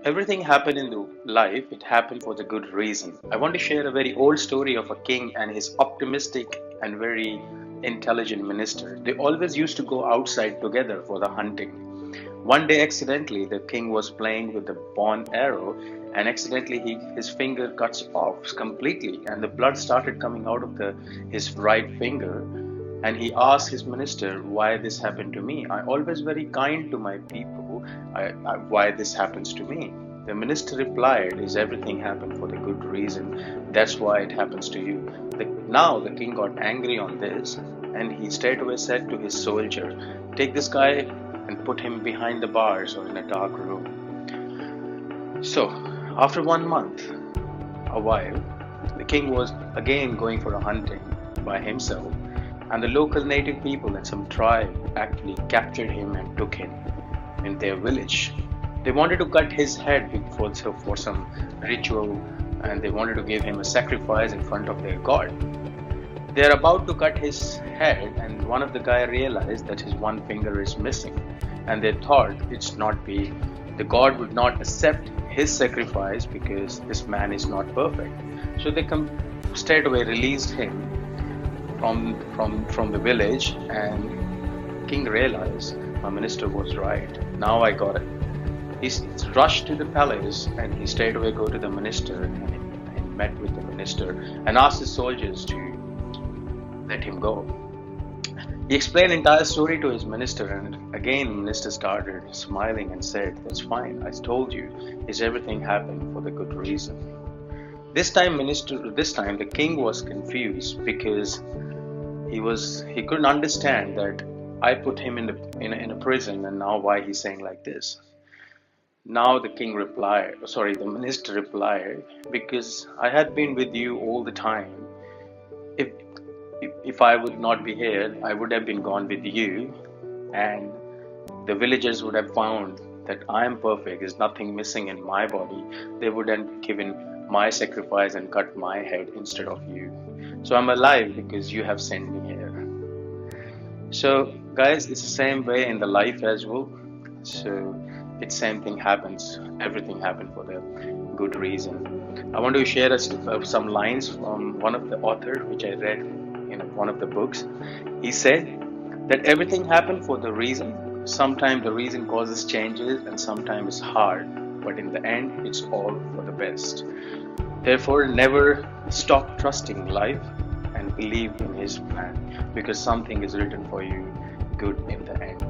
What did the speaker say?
Everything happened in the life, it happened for the good reason. I want to share a very old story of a king and his optimistic and very intelligent minister. They always used to go outside together for the hunting. One day, accidentally, the king was playing with the bow and arrow, and accidentally his finger cuts off completely, and the blood started coming out of his right finger. And he asked his minister why this happened to me. I always very kind to my people. Why this happens to me? The minister replied, "Is everything happened for the good reason? That's why it happens to you." Now the king got angry on this, and he straightway said to his soldier, "Take this guy and put him behind the bars or in a dark room." So, after 1 month, a while, the king was again going for a hunting by himself, and the local native people and some tribe actually captured him and took him in their village. They wanted to cut his head for some ritual, and they wanted to give him a sacrifice in front of their god. They are about to cut his head, and one of the guy realized that his one finger is missing, and they thought the god would not accept his sacrifice because this man is not perfect. So they straight away released him from the village, and king realized my minister was right. Now I got it. He rushed to the palace, and he straight away go to the minister and met with the minister and asked his soldiers to let him go. He explained the entire story to his minister, and again minister started smiling and said, "That's fine. I told you, is everything happened for the good reason." This time the king was confused because he couldn't understand that I put him in a prison, and now why he's saying like this. Now the minister replied, "Because I had been with you all the time. If if I would not be here, I would have been gone with you, and the villagers would have found that I am perfect, there's nothing missing in my body. They would have given my sacrifice and cut my head instead of you. So I'm alive because you have sent me here." So, guys, it's the same way in the life as well. So, it's same thing happens. Everything happened for the good reason. I want to share some lines from one of the author which I read in one of the books. He said that everything happened for the reason. Sometimes the reason causes changes, and sometimes it's hard, but in the end, it's all for the best. Therefore, never stop trusting life and believe in His plan, because something is written for you good in the end.